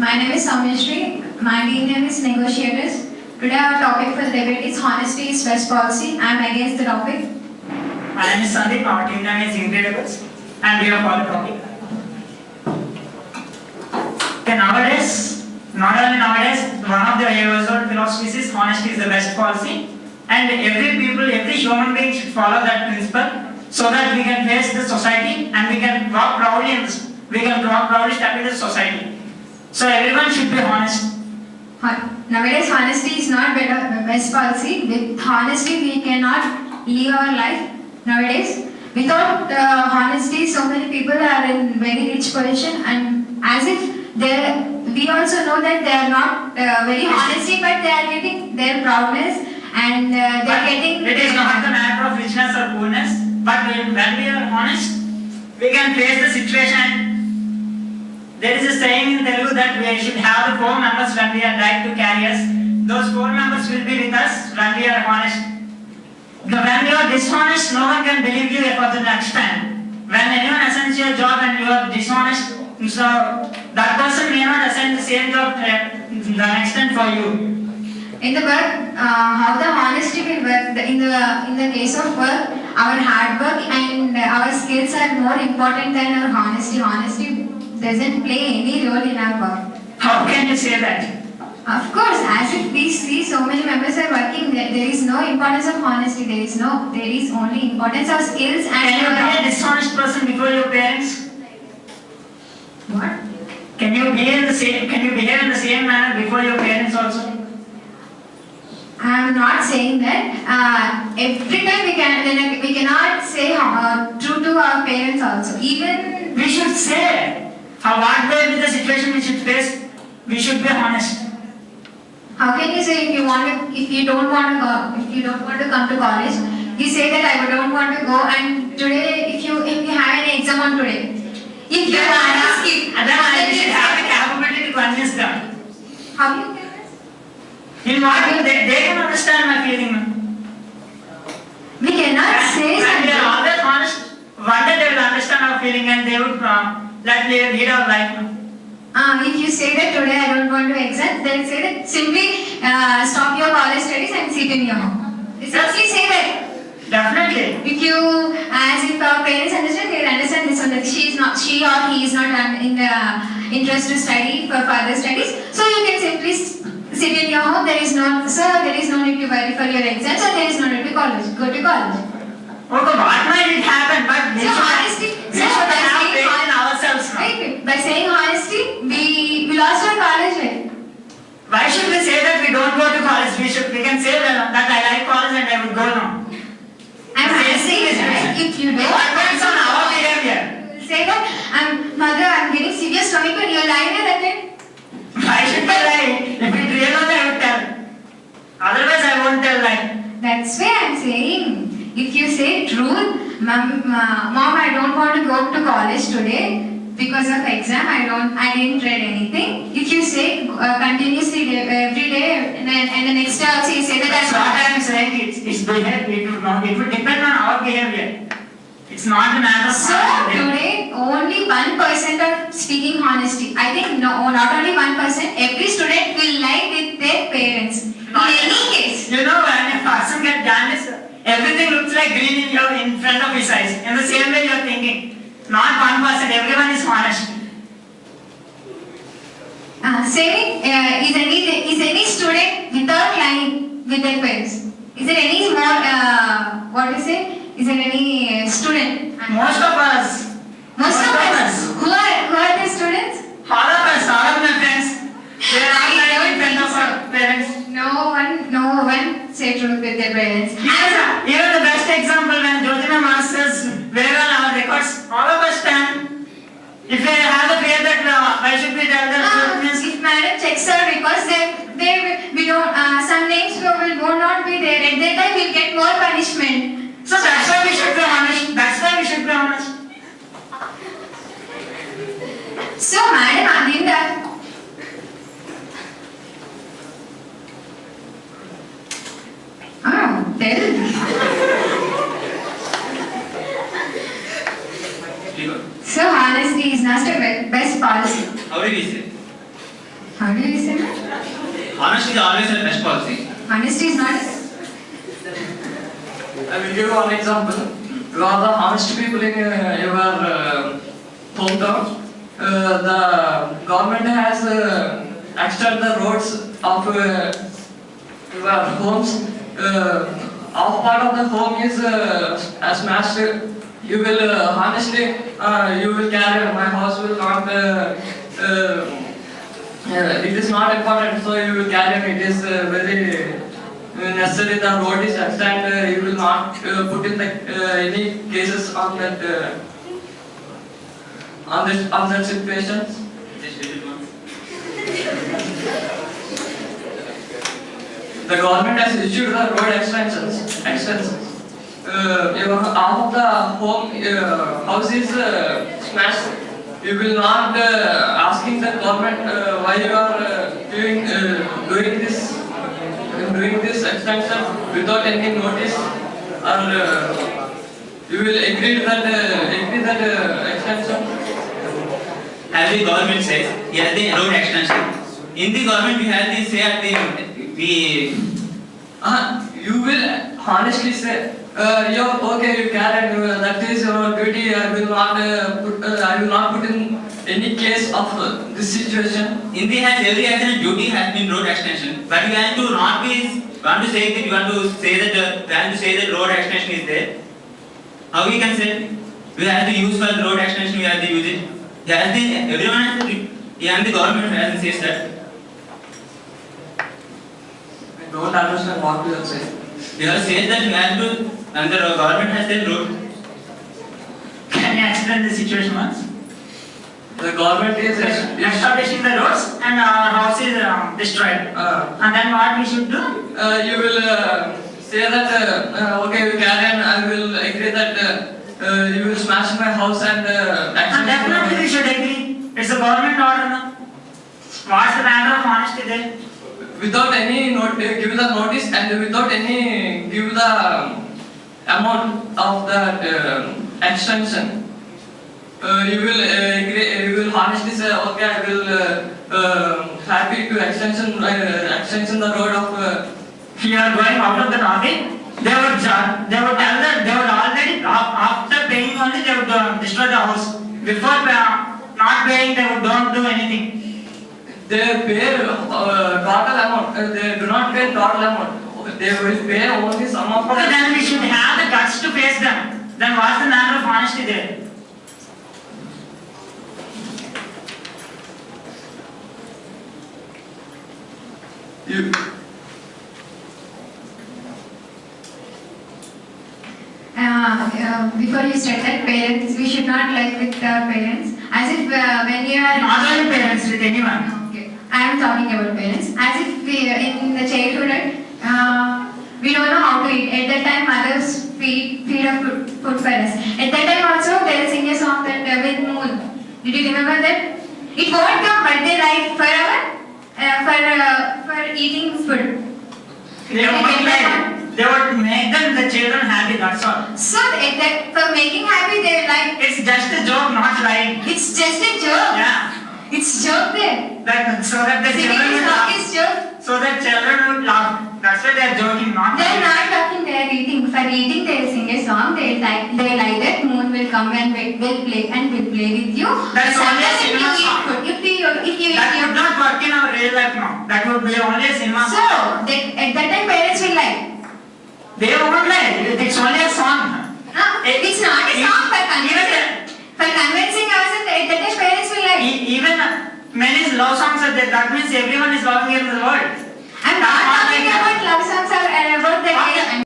My name is Samyashri. My team name is Negotiators. Today our topic for the debate is honesty is best policy. I am against the topic. My name is Sandeep. Our team name is Incredibles, and we are for the topic. Okay, nowadays, not only nowadays, one of the universal philosophies is honesty is the best policy, and every human being should follow that principle, so that we can face the society and we can walk proudly step into the society. So everyone should be honest. Nowadays, honesty is not best policy. With honesty, we cannot live our life. Nowadays, without honesty, so many people are in very rich position, and as if we also know that they are not very honesty, but they are getting their proudness, and they are getting. It is not the matter of richness or poorness, but when we are honest, we can face the situation. There is a saying in Telugu that we should have the 4 members when we are died to carry us. Those 4 members will be with us when we are honest. When you are dishonest, no one can believe you for the next time. When anyone assigns you a job and you are dishonest, so that person may not assign the same job the next time for you. In the work, how the honesty will work. In the case of work, our hard work and our skills are more important than our honesty. Honesty doesn't play any role in our work. How can you say that? Of course, as if we see so many members are working, there is no importance of honesty. There is only importance of skills and. Can you be a dishonest person before your parents? What? Can you behave in the same manner before your parents also? I am not saying that. Every time we cannot say true to our parents also. Even we should say what may be the situation we should face. We should be honest. How can you say if you don't want to come to college, you say that I don't want to go, and today if you have an exam on today, if you want to skip, then you should have the capability to convince them. How do you convince? In what way they can understand my feeling. We cannot say when something. we are always honest, one day they will understand our feeling and they would lead our life. If you say that today I don't want to exam, then say that simply stop your college studies and sit in your home. Simply say that. Definitely. If you, as if our parents understand, they will understand this one, that she or he is not in the interest to study for further studies. So you can simply sit in your home. There is no need to worry for your exams, or there is no need to go to college. Okay, what might it happen? But we should have faith in ourselves. Right? By saying honesty, we lost our college, right? Why should we say that we don't go to college? We can say that I like college and I would go now. I'm saying that if you don't, what depends on our behavior? Say that mother, I'm getting severe stomach pain. You're lying there again. Why should I lie? If it real was, I would tell. Otherwise, I won't tell lie. That's why I'm saying. If you say truth, Mom, I don't want to go to college today because of exam. I didn't read anything. If you say continuously every day, and the next day also you say that. That's what I'm saying. It's behavior. It would depend on our behavior. It's not the matter of. So today, only 1% are speaking honesty. I think not only 1%. Every student will lie with their parents. In any case. You know, when a person gets jaundice, everything looks like green in front of his eyes. In the same way, you are thinking. Not 1%. Everyone is honest. Saying is any student without lying with their parents? Is there any more? What do you say? Is there any student? Most of us. Most of us. Who are the students? All of us. All of my friends. They are all lying in front of our parents. No one say truth with their parents. Even the best example when Jyotina Masters, where are our records? All of us stand. If they have the fear that why should we tell the truth? If madam checks our records, we don't. Some names will not be there. At that time, we'll get more punishment. So that's why we should be honest. That's why we should be honest. So madam, Anindra. Tell. So honesty is not the best policy. How did he say? How do you say that? Honesty is always the best policy. Honesty is not. I will give one example. You are the honest people in your hometown. The government has extended the roads of your homes. Half part of the home is smashed. You will honestly, you will carry. My house will not. It is not important, so you will carry. It is very necessary. The road is extended. You will not put in the any cases on that on that situation. The government has issued the road extensions. Your half of the home house is smashed. You will not asking the government why you are doing this extension without any notice, or you will agree that extension. As the government says, here the road extension. In the government, we have this say at the You will honestly say, you okay, you can, that is your duty. I will not put in any case of this situation. in the has every accident duty has been road extension, but you have to not be want to say that road extension is there. How we can say we have to use for road extension? We have to use it. Everyone has to. And the government has says that. I don't understand what you are saying. They have said that we have to, and the government has said road. Can you explain the situation once? The government is Establishing the roads and our house is destroyed. And then what we should do? you will say that okay, you can. I will agree that you will smash my house and And actually. definitely we should agree. It's a government order now. What's the matter of honesty there? Without any give the notice and without any give the amount of that extension. You will agree. You will honestly say, okay, I will happy to extension the road of. If you are going out of the topic, they would tell that they would already, after paying only, they would destroy the house. Before not paying, they would don't do anything. They pay total amount. They do not pay total amount. They will pay only some of. Okay, then we should have the guts to face them. Then what's the matter of honesty there? You. Before you started, parents, we should not lie with our parents. As if when you are Not only parents, with anyone. Okay, I am talking about parents. As if we, in the childhood, we don't know how to eat. At that time, mothers feed up food for us. At that time also, they will sing a song that with moon. Did you remember that? It won't come, but they like forever for eating food. They would make them the children happy, that's all. So for making happy, they like. It's just a joke, not lying. It's just a joke. Yeah. It's joke there. So that the Singing children is would not laugh. his joke. So that children would laugh. That's why they are joking, not They're lying. not talking, they're eating. For eating, they'll sing a song. They like that moon will come and will play with you. That's only a Sometimes cinema song. if you eat That food. would not work in our real life now. That would be only a cinema So, song. at that time, parents will like. They won't lie. It's only a song. No, it's not a song for convincing. Even- For convincing ourselves, at that time, parents will like. Even many love songs are there. That means everyone is loving in the world. I'm not talking about love songs or about the Okay.